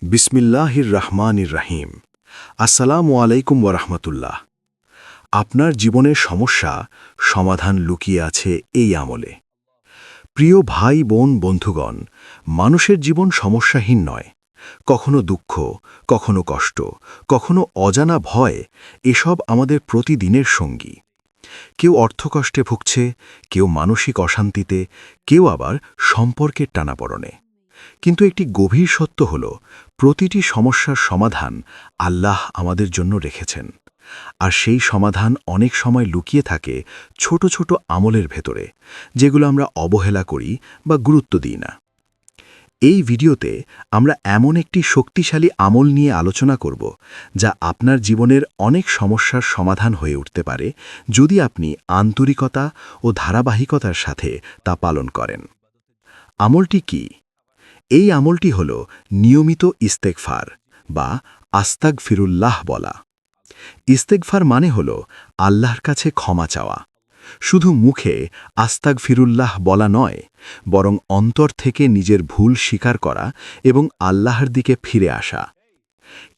বিসমিল্লাহির রহমানির রহিম। আসসালামু আলাইকুম ওয়ারহমতুল্লাহ। আপনার জীবনের সমস্যা সমাধান লুকিয়ে আছে এই আমলে। প্রিয় ভাই বোন বন্ধুগণ, মানুষের জীবন সমস্যাহীন নয়। কখনো দুঃখ, কখনো কষ্ট, কখনো অজানা ভয়, এসব আমাদের প্রতিদিনের সঙ্গী। কেউ অর্থকষ্টে ভুগছে, কেউ মানসিক অশান্তিতে, কেউ আবার সম্পর্কের টানাপড়নে। কিন্তু একটি গভীর সত্য হল, প্রতিটি সমস্যার সমাধান আল্লাহ আমাদের জন্য রেখেছেন। আর সেই সমাধান অনেক সময় লুকিয়ে থাকে ছোট ছোট আমলের ভেতরে, যেগুলো আমরা অবহেলা করি বা গুরুত্ব দিই না। এই ভিডিওতে আমরা এমন একটি শক্তিশালী আমল নিয়ে আলোচনা করব, যা আপনার জীবনের অনেক সমস্যার সমাধান হয়ে উঠতে পারে যদি আপনি আন্তরিকতা ও ধারাবাহিকতার সাথে তা পালন করেন। আমলটি কি? এই আমলটি হল নিয়মিত ইস্তেগফার বা আস্তাগফিরুল্লাহ বলা। ইস্তেগফার মানে হল আল্লাহর কাছে ক্ষমা চাওয়া। শুধু মুখে আস্তাগফিরুল্লাহ বলা নয়, বরং অন্তর থেকে নিজের ভুল স্বীকার করা এবং আল্লাহর দিকে ফিরে আসা।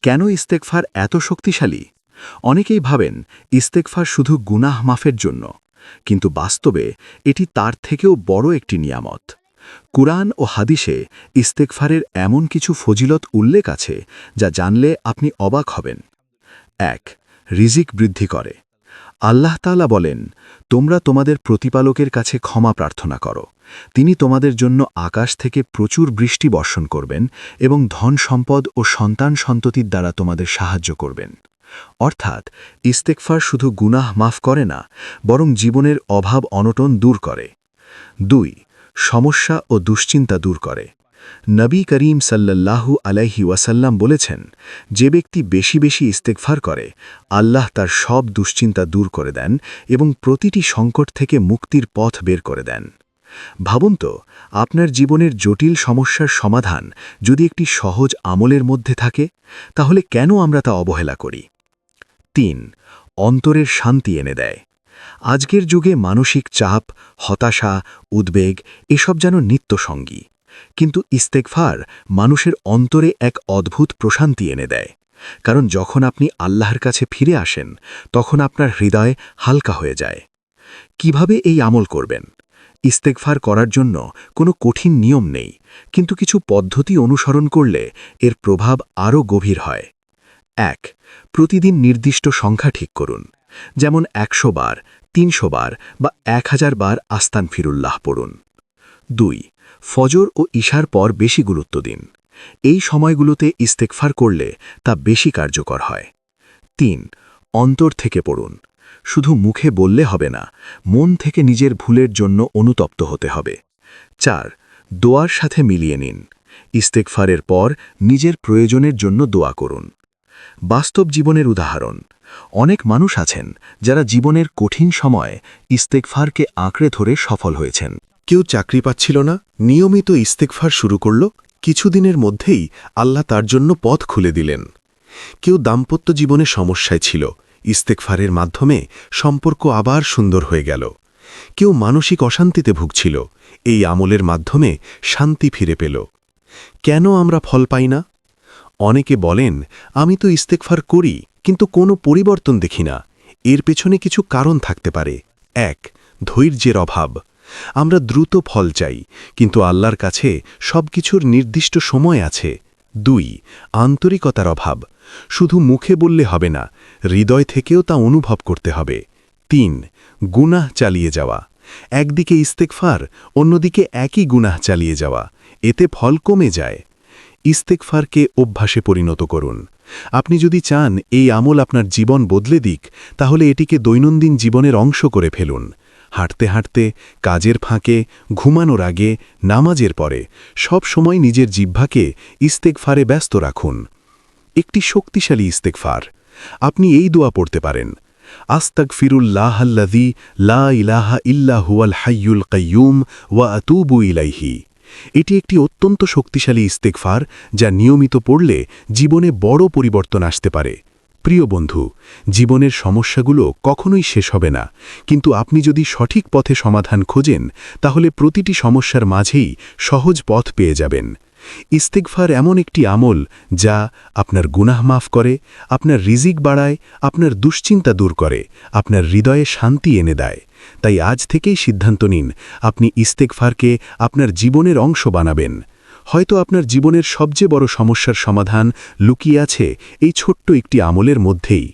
কেন ইস্তেগফার এত শক্তিশালী? অনেকেই ভাবেন ইস্তেগফার শুধু গুনাহ মাফের জন্য, কিন্তু বাস্তবে এটি তার থেকেও বড় একটি নিয়ামত। কুরআন ও হাদিসে ইস্তেগফারের এমন কিছু ফজিলত উল্লেখ আছে যা জানলে আপনি অবাক হবেন। ১. রিজিক বৃদ্ধি করে। আল্লাহ তাআলা বলেন, তোমরা তোমাদের প্রতিপালকের কাছে ক্ষমা প্রার্থনা করো। তিনি তোমাদের জন্য আকাশ থেকে প্রচুর বৃষ্টি বর্ষণ করবেন এবং ধন সম্পদ ও সন্তান সন্ততির দ্বারা তোমাদের সাহায্য করবেন। অর্থাৎ ইস্তেগফার শুধু গুনাহ মাফ করে না, বরং জীবনের অভাব অনটন দূর করে। ২. সমস্যা ও দুশ্চিন্তা দূর করে। নবী করিম সাল্লাল্লাহু আলাইহি ওয়াসাল্লাম বলেছেন, যে ব্যক্তি বেশি বেশি ইস্তেগফার করে, আল্লাহ তার সব দুশ্চিন্তা দূর করে দেন এবং প্রতিটি সংকট থেকে মুক্তির পথ বের করে দেন। ভাবুন তো, আপনার জীবনের জটিল সমস্যার সমাধান যদি একটি সহজ আমলের মধ্যে থাকে, তাহলে কেন আমরা তা অবহেলা করি? ৩. অন্তরের শান্তি এনে দেয়। আজকের যুগে মানসিক চাপ, হতাশা, উদ্বেগ এসব যেন নিত্যসঙ্গী। কিন্তু ইস্তেগফার মানুষের অন্তরে এক অদ্ভুত প্রশান্তি এনে দেয়। কারণ যখন আপনি আল্লাহর কাছে ফিরে আসেন, তখন আপনার হৃদয় হালকা হয়ে যায়। কিভাবে এই আমল করবেন? ইস্তেগফার করার জন্য কোনো কঠিন নিয়ম নেই, কিন্তু কিছু পদ্ধতি অনুসরণ করলে এর প্রভাব আরও গভীর হয়। ১. প্রতিদিন নির্দিষ্ট সংখ্যা ঠিক করুন। যেমন ১০০ বার, ৩০০ বার বা ১০০০ বার আস্তাগফিরুল্লাহ পড়ুন। ২. ফজর ও ইশার পর বেশি গুরুত্ব দিন। এই সময়গুলোতে ইস্তেগফার করলে তা বেশি কার্যকর হয়। ৩. অন্তর থেকে পড়ুন। শুধু মুখে বললে হবে না, মন থেকে নিজের ভুলের জন্য অনুতপ্ত হতে হবে। ৪. দোয়ার সাথে মিলিয়ে নিন। ইস্তেগফারের পর নিজের প্রয়োজনের জন্য দোয়া করুন। বাস্তব জীবনের উদাহরণ। অনেক মানুষ আছেন যারা জীবনের কঠিন সময়ে ইস্তেগফারকে আঁকড়ে ধরে সফল হয়েছেন। কেউ চাকরি পাচ্ছিল না, নিয়মিত ইস্তেগফার শুরু করল, কিছুদিনের মধ্যেই আল্লাহ তার জন্য পথ খুলে দিলেন। কেউ দাম্পত্য জীবনে সমস্যায় ছিল, ইস্তেগফারের মাধ্যমে সম্পর্ক আবার সুন্দর হয়ে গেল। কেউ মানসিক অশান্তিতে ভুগছিল, এই আমলের মাধ্যমে শান্তি ফিরে পেল। কেন আমরা ফল পাই না? অনেকে বলেন, আমি তো ইস্তেগফার করি, কিন্তু কোনো পরিবর্তন দেখি না। এর পেছনে কিছু কারণ থাকতে পারে। ১. ধৈর্যের অভাব। আমরা দ্রুত ফল চাই, কিন্তু আল্লাহর কাছে সবকিছুর নির্দিষ্ট সময় আছে। ২. আন্তরিকতার অভাব। শুধু মুখে বললে হবে না, হৃদয় থেকেও তা অনুভব করতে হবে। ৩. গুনাহ চালিয়ে যাওয়া। একদিকে ইস্তেগফার, অন্যদিকে একই গুনাহ চালিয়ে যাওয়া, এতে ফল কমে যায়। ইস্তেগফারকে অভ্যাসে পরিণত করুন। আপনি যদি চান এই আমল আপনার জীবন বদলে দিক, তাহলে এটিকে দৈনন্দিন জীবনের অংশ করে ফেলুন। হাঁটতে হাঁটতে, কাজের ফাঁকে, ঘুমানোর আগে, নামাজের পরে সব সময় নিজের জিহ্বাকে ইস্তেগফারে ব্যস্ত রাখুন। একটি শক্তিশালী ইস্তেগফার। আপনি এই দোয়া পড়তে পারেন, আস্তাগফিরুল্লাহাল্লাযী লা ইলাহা ইল্লা হুয়াল হাইয়ুল কাইয়্যুম ওয়া আতুবু ইলাইহি। এটি একটি অত্যন্ত শক্তিশালী ইস্তেগফার, যা নিয়মিত পড়লে জীবনে বড় পরিবর্তন আসতে পারে। প্রিয় বন্ধু, জীবনের সমস্যাগুলো কখনোই শেষ হবে না, কিন্তু আপনি যদি সঠিক পথে সমাধান খোঁজেন, তাহলে প্রতিটি সমস্যার মাঝেই সহজ পথ পেয়ে যাবেন। ইস্তেগফার এমন একটি আমল যা আপনার গুনাহ মাফ করে, আপনার রিজিক বাড়ায়, আপনার দুশ্চিন্তা দূর করে, আপনার হৃদয়ে শান্তি এনে দেয়। তাই আজ থেকেই সিদ্ধান্ত নিন আপনি ইস্তেগফারকে আপনার জীবনের অংশ বানাবেন। হয়তো আপনার জীবনের সবচেয়ে বড় সমস্যার সমাধান লুকিয়ে আছে এই ছোট্ট একটি আমলের মধ্যেই।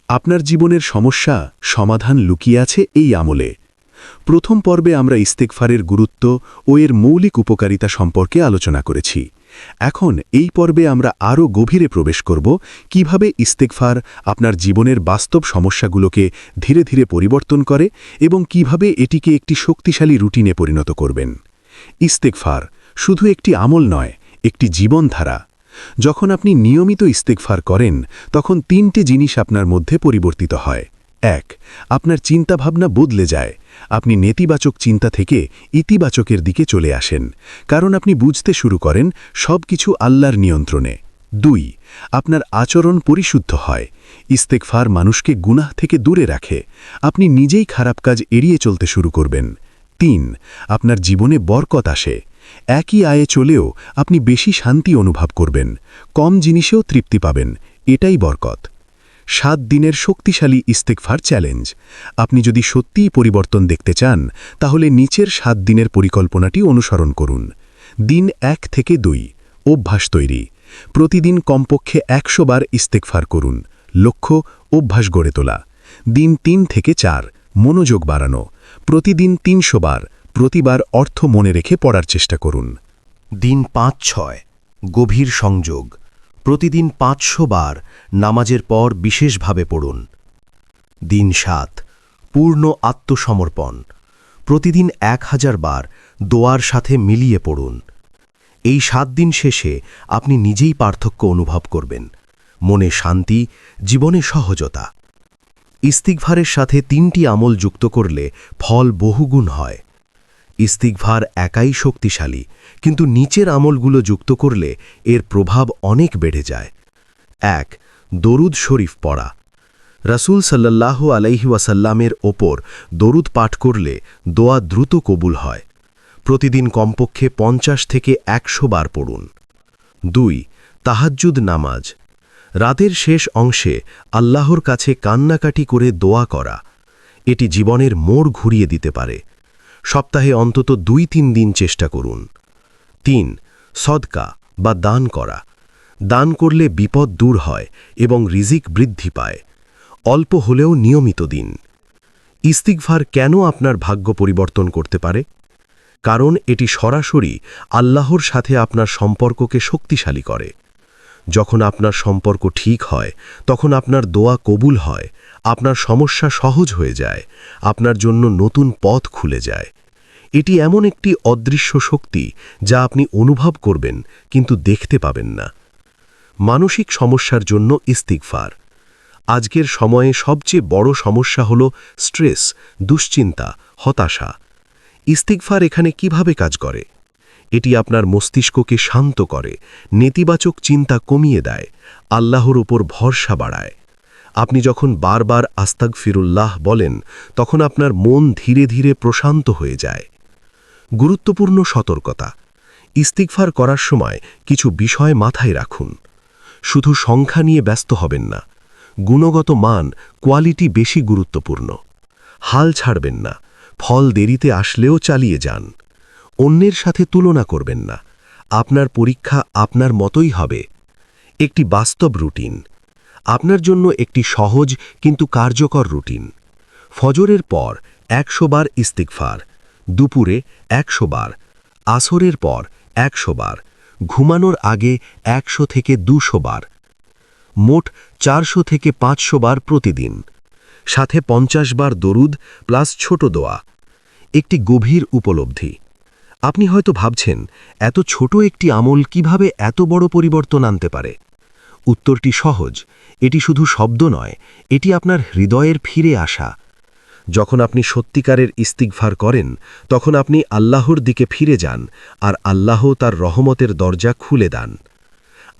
আপনার জীবনের সমস্যা সমাধান লুকিয়ে আছে এই আমলে। প্রথম পর্বে আমরা ইস্তেগফারের গুরুত্ব ও এর মৌলিক উপকারিতা সম্পর্কে আলোচনা করেছি। এখন এই পর্বে আমরা আরও গভীরে প্রবেশ করব কিভাবে ইস্তেগফার আপনার জীবনের বাস্তব সমস্যাগুলোকে ধীরে ধীরে পরিবর্তন করে এবং কিভাবে এটিকে একটি শক্তিশালী রুটিনে পরিণত করবেন। ইস্তেগফার শুধু একটি আমল নয়, একটি জীবনধারা। যখন আপনি নিয়মিত ইস্তেগফার করেন তখন 3টে জিনিস আপনার মধ্যে পরিবর্তিত হয়। 1. আপনার চিন্তাভাবনা বদলে যায়। আপনি নেতিবাচক চিন্তা থেকে ইতিবাচকের দিকে চলে আসেন, কারণ আপনি বুঝতে শুরু করেন সব কিছু আল্লাহর নিয়ন্ত্রণে। 2. আপনার আচরণ পরিশুদ্ধ হয়। ইস্তেগফার মানুষকে গুনাহ থেকে দূরে রাখে। আপনি নিজেই খারাপ কাজ এড়িয়ে চলতে শুরু করবেন। 3. আপনার জীবনে বরকত আসে। একই আয়ে চলেও আপনি বেশি শান্তি অনুভব করবেন, কম জিনিসেও তৃপ্তি পাবেন। এটাই বরকত। 7 দিনের শক্তিশালী ইস্তেগফার চ্যালেঞ্জ। আপনি যদি সত্যিই পরিবর্তন দেখতে চান তাহলে নিচের 7 দিনের পরিকল্পনাটি অনুসরণ করুন। দিন 1 থেকে 2 অভ্যাস তৈরি। প্রতিদিন কমপক্ষে 100 বার ইস্তেগফার করুন। লক্ষ্য অভ্যাস গড়ে তোলা। দিন 3 থেকে 4 মনোযোগ বাড়ানো। প্রতিদিন 300 বার, প্রতিবার অর্থ মনে রেখে পড়ার চেষ্টা করুন। দিন 5-6 গভীর সংযোগ। প্রতিদিন 500 বার নামাজের পর বিশেষভাবে পড়ুন। দিন 7 পূর্ণ আত্মসমর্পণ। প্রতিদিন 1000 বার দোয়ার সাথে মিলিয়ে পড়ুন। এই 7 দিন শেষে আপনি নিজেই পার্থক্য অনুভব করবেন। মনে শান্তি, জীবনে সহজতা। ইস্তিগফারের সাথে 3টি আমল যুক্ত করলে ফল বহুগুণ হয়। ইস্তিগফার একাই শক্তিশালী, কিন্তু নিচের আমলগুলো যুক্ত করলে এর প্রভাব অনেক বেড়ে যায়। 1. দরুদ শরীফ পড়া। রাসূল সাল্লাল্লাহু আলাইহি ওয়াসাল্লামের ওপর দরুদ পাঠ করলে দোয়া দ্রুত কবুল হয়। প্রতিদিন কমপক্ষে 50 থেকে 100 বার পড়ুন। 2. তাহাজ্জুদ নামাজ। রাতের শেষ অংশে আল্লাহর কাছে কান্নাকাটি করে দোয়া করা। এটি জীবনের মোড় ঘুরিয়ে দিতে পারে। সপ্তাহে অন্তত 2-3 দিন চেষ্টা করুন। 3. সদকা বা দান করা। দান করলে বিপদ দূর হয় এবং রিজিক বৃদ্ধি পায়। অল্প হলেও নিয়মিত দিন। ইস্তিগফার কেন আপনার ভাগ্য পরিবর্তন করতে পারে? কারণ এটি সরাসরি আল্লাহর সাথে আপনার সম্পর্ককে শক্তিশালী করে। যখন আপনার সম্পর্ক ঠিক হয় তখন আপনার দোয়া কবুল হয়, আপনার সমস্যা সহজ হয়ে যায়, আপনার জন্য নতুন পথ খুলে যায়। এটি এমন একটি অদৃশ্য শক্তি যা আপনি অনুভব করবেন কিন্তু দেখতে পাবেন না। মানসিক সমস্যার জন্য ইস্তিগফার। আজকের সময়ে সবচেয়ে বড় সমস্যা হল স্ট্রেস, দুশ্চিন্তা, হতাশা। ইস্তিগফার এখানে কিভাবে কাজ করে? এটি আপনার মস্তিষ্ককে শান্ত করে, নেতিবাচক চিন্তা কমিয়ে দেয়, আল্লাহর উপর ভরসা বাড়ায়। আপনি যখন বারবার আস্তাগফিরুল্লাহ বলেন তখন আপনার মন ধীরে ধীরে প্রশান্ত হয়ে যায়। গুরুত্বপূর্ণ সতর্কতা। ইস্তিগফার করার সময় কিছু বিষয় মাথায় রাখুন। শুধু সংখ্যা নিয়ে ব্যস্ত হবেন না। গুণগত মান, কোয়ালিটি বেশি গুরুত্বপূর্ণ। হাল ছাড়বেন না। ফল দেরিতে আসলেও চালিয়ে যান। অন্যের সাথে তুলনা করবেন না। আপনার পরীক্ষা আপনার মতোই হবে। একটি বাস্তব রুটিন। আপনার জন্য একটি সহজ কিন্তু কার্যকর রুটিন। ফজরের পর 100 বার ইস্তিগফার, দুপুরে 100 বার, আসরের পর 100 বার, ঘুমানোর আগে 100 থেকে 200 বার, মোট 400 থেকে 500 বার প্রতিদিন, সাথে 50 বার দরুদ প্লাস ছোট দোয়া। একটি গভীর উপলব্ধি। আপনি হয়তো ভাবছেন এত ছোট একটি আমল কিভাবে এত বড় পরিবর্তন আনতে পারে। উত্তরটি সহজ। এটি শুধু শব্দ নয়, এটি আপনার হৃদয়ের ফিরে আসা। যখন আপনি সত্যিকারের ইস্তিগফার করেন তখন আপনি আল্লাহর দিকে ফিরে যান আর আল্লাহ তার রহমতের দরজা খুলে দেন।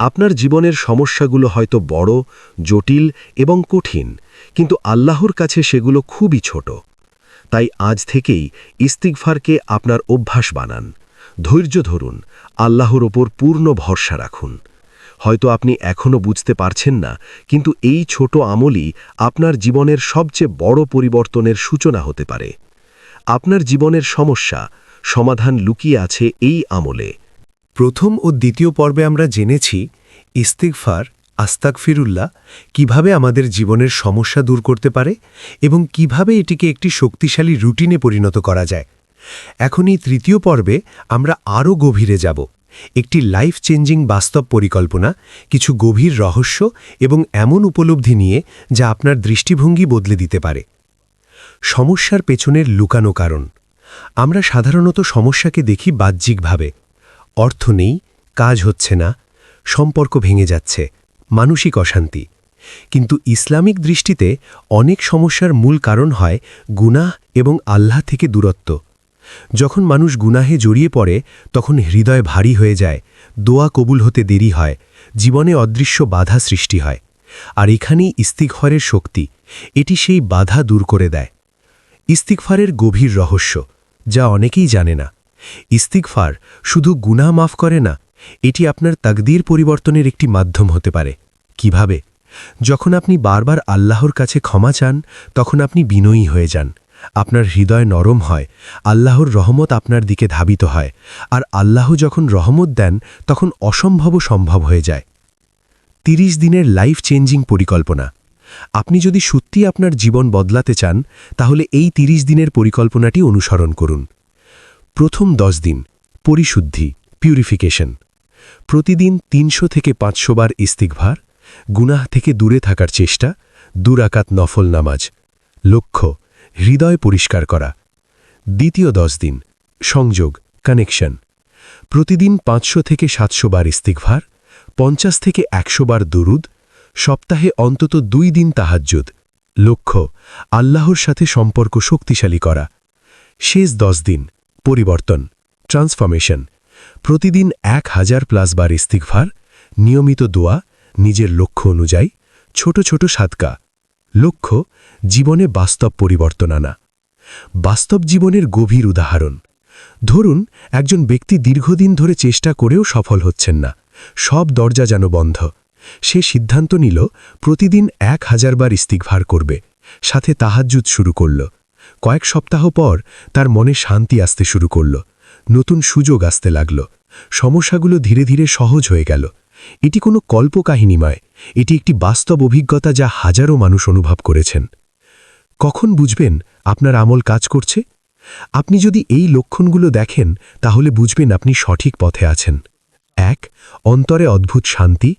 আপনার জীবনের সমস্যাগুলো হয়তো বড়, জটিল এবং কঠিন, কিন্তু আল্লাহর কাছে সেগুলো খুবই ছোট। তাই আজ থেকেই ইস্তিগফারকে আপনার অভ্যাস বানান। ধৈর্য ধরুন, আল্লাহর ওপর পূর্ণ ভরসা রাখুন। হয়তো আপনি এখনও বুঝতে পারছেন না, কিন্তু এই ছোট আমলই আপনার জীবনের সবচেয়ে বড় পরিবর্তনের সূচনা হতে পারে। আপনার জীবনের সমস্যা সমাধান লুকিয়ে আছে এই আমলে। প্রথম ও দ্বিতীয় পর্বে আমরা জেনেছি ইস্তিগফার, আস্তাগফিরুল্লাহ কিভাবে আমাদের জীবনের সমস্যা দূর করতে পারে এবং কিভাবে এটিকে একটি শক্তিশালী রুটিনে পরিণত করা যায়। এখন এই তৃতীয় পর্বে আমরা আরও গভীরে যাব, একটি লাইফ চেঞ্জিং বাস্তব পরিকল্পনা, কিছু গভীর রহস্য এবং এমন উপলব্ধি নিয়ে যা আপনার দৃষ্টিভঙ্গি বদলে দিতে পারে। সমস্যার পেছনের লুকানো কারণ। আমরা সাধারণত সমস্যাকে দেখি বাহ্যিকভাবে। অর্থ নেই, কাজ হচ্ছে না, সম্পর্ক ভেঙে যাচ্ছে, মানসিক অশান্তি। কিন্তু ইসলামিক দৃষ্টিতে অনেক সমস্যার মূল কারণ হয় গুনাহ এবং আল্লাহ থেকে দূরত্ব। যখন মানুষ গুনাহে জড়িয়ে পড়ে তখন হৃদয় ভারী হয়ে যায়, দোয়া কবুল হতে দেরি হয়, জীবনে অদৃশ্য বাধা সৃষ্টি হয়। আর এখানেই ইস্তিগফারের শক্তি, এটি সেই বাধা দূর করে দেয়। ইস্তিগফারের গভীর রহস্য, যা অনেকেই জানে না। ইস্তিগফার শুধু গুনাহ মাফ করে না, এটি আপনার তাকদীর পরিবর্তনের একটি মাধ্যম হতে পারে। কিভাবে? যখন আপনি বারবার আল্লাহর কাছে ক্ষমা চান, তখন আপনি বিনয়ী হয়ে যান, আপনার হৃদয় নরম হয়, আল্লাহর রহমত আপনার দিকে ধাবিত হয়। আর আল্লাহ যখন রহমত দেন তখন অসম্ভবও সম্ভব হয়ে যায়। 30 দিনের লাইফ চেঞ্জিং পরিকল্পনা। আপনি যদি সত্যি আপনার জীবন বদলাতে চান, তাহলে এই 30 দিনের পরিকল্পনাটি অনুসরণ করুন। প্রথম 10 দিন পরিশুদ্ধি, পিউরিফিকেশন। প্রতিদিন 300 থেকে 500 বার ইস্তিগফার, গুনাহ থেকে দূরে থাকার চেষ্টা, 2 রাকাত নফল নামাজ। লক্ষ্য হৃদয় পরিষ্কার করা। দ্বিতীয় 10 দিন সংযোগ, কানেকশন। প্রতিদিন 500 থেকে 700 বার ইস্তিগফার, 50 থেকে 100 বার দুরুদ, সপ্তাহে অন্তত 2 দিন তাহাজ্জুদ। লক্ষ্য আল্লাহর সাথে সম্পর্ক শক্তিশালী করা। শেষ 10 দিন পরিবর্তন, ট্রান্সফরমেশন। প্রতিদিন 1000+ বার ইস্তিগফার, নিয়মিত দোয়া, নিজের লক্ষ্য অনুযায়ী, ছোট ছোট সাদকা। লক্ষ্য জীবনে বাস্তব পরিবর্তন আনা। বাস্তব জীবনের গভীর উদাহরণ। ধরুন একজন ব্যক্তি দীর্ঘদিন ধরে চেষ্টা করেও সফল হচ্ছেন না, সব দরজা যেন বন্ধ। সে সিদ্ধান্ত নিল প্রতিদিন 1000 বার ইস্তিগফার করবে, সাথে তাহাজ্জুদ শুরু করল। কয়েক সপ্তাহ পর তার মনে শান্তি আসতে শুরু করল, নতুন সুযোগ আসতে লাগল, সমস্যাগুলো ধীরে ধীরে সহজ হয়ে গেল। এটি কোনো কল্পকাহিনী নয়, এটি একটি বাস্তব অভিজ্ঞতা যা হাজারো মানুষ অনুভব করেছেন। কখন বুঝবেন আপনার আমল কাজ করছে? আপনি যদি এই লক্ষণগুলো দেখেন তাহলে বুঝবেন আপনি সঠিক পথে আছেন। 1. অন্তরে অদ্ভুত শান্তি।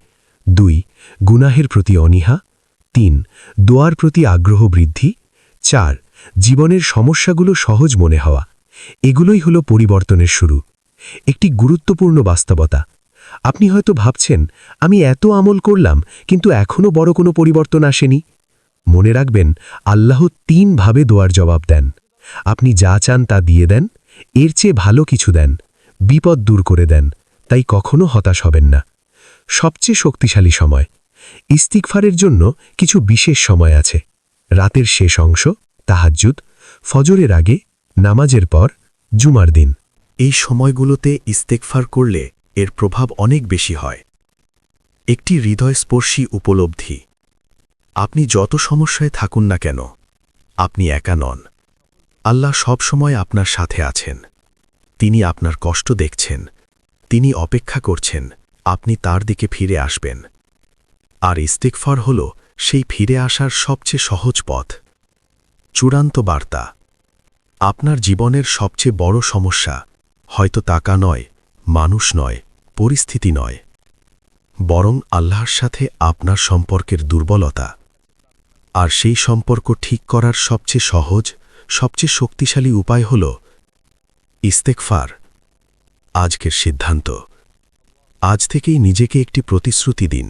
2. গুনাহের প্রতি অনীহা। 3. দোয়ার প্রতি আগ্রহ বৃদ্ধি। 4. জীবনের সমস্যাগুলো সহজ মনে হওয়া। এগুলোই হলো পরিবর্তনের শুরু। একটি গুরুত্বপূর্ণ বাস্তবতা। আপনি হয়তো ভাবছেন, আমি এত আমল করলাম কিন্তু এখনও বড় কোনো পরিবর্তন আসেনি। মনে রাখবেন, আল্লাহ 3 ভাবে দোয়ার জবাব দেন। আপনি যা চান তা দিয়ে দেন, এর চেয়ে ভালো কিছু দেন, বিপদ দূর করে দেন। তাই কখনো হতাশ হবেন না। সবচেয়ে শক্তিশালী সময়। ইস্তিগফারের জন্য কিছু বিশেষ সময় আছে। রাতের শেষ অংশ, তাহাজ্জুদ, ফজরের আগে, নামাজের পর, জুমার দিন। এই সময়গুলোতে ইস্তেগফার করলে এর প্রভাব অনেক বেশি হয়। একটি হৃদয়স্পর্শী উপলব্ধি। আপনি যত সমস্যায় থাকুন না কেন, আপনি একা নন। আল্লাহ সব সময় আপনার সাথে আছেন। তিনি আপনার কষ্ট দেখছেন, তিনি অপেক্ষা করছেন আপনি তার দিকে ফিরে আসবেন। আর ইস্তেগফার হল সেই ফিরে আসার সবচেয়ে সহজ পথ। চূড়ান্ত বার্তা। আপনার জীবনের সবচেয়ে বড় সমস্যা হয়তো টাকা নয়, মানুষ নয়, পরিস্থিতি নয়, বরং আল্লাহর সাথে আপনার সম্পর্কের দুর্বলতা। আর সেই সম্পর্ক ঠিক করার সবচেয়ে সহজ, সবচেয়ে শক্তিশালী উপায় হল ইস্তেগফার। আজকের সিদ্ধান্ত। আজ থেকেই নিজেকে একটি প্রতিশ্রুতি দিন,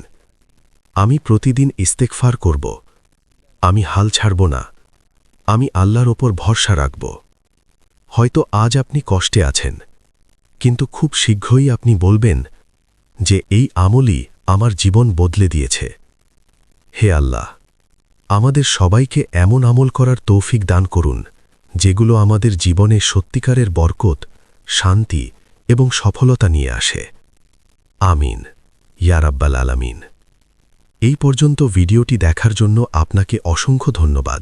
আমি প্রতিদিন ইস্তেগফার করব, আমি হাল ছাড়ব না, আমি আল্লাহর ওপর ভরসা রাখব। হয়তো আজ আপনি কষ্টে আছেন, কিন্তু খুব শীঘ্রই আপনি বলবেন যে এই আমলই আমার জীবন বদলে দিয়েছে। হে আল্লাহ, আমাদের সবাইকে এমন আমল করার তৌফিক দান করুন যেগুলো আমাদের জীবনে সত্যিকারের বরকত, শান্তি এবং সফলতা নিয়ে আসে। আমিন ইয়া রাব্বাল আলামিন। এই পর্যন্ত ভিডিওটি দেখার জন্য আপনাকে অসংখ্য ধন্যবাদ।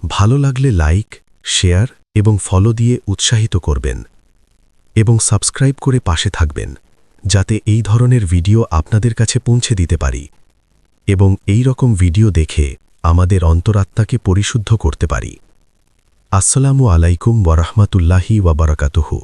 ভালো লাগলে লাইক, শেয়ার এবং ফলো দিয়ে উৎসাহিত করবেন এবং সাবস্ক্রাইব করে পাশে থাকবেন, যাতে এই ধরনের ভিডিও আপনাদের কাছে পৌঁছে দিতে পারি এবং এই রকম ভিডিও দেখে আমাদের অন্তরাত্মাকে পরিশুদ্ধ করতে পারি। আসসালামু আলাইকুম ওয়া রাহমাতুল্লাহি ওয়া বারাকাতুহু।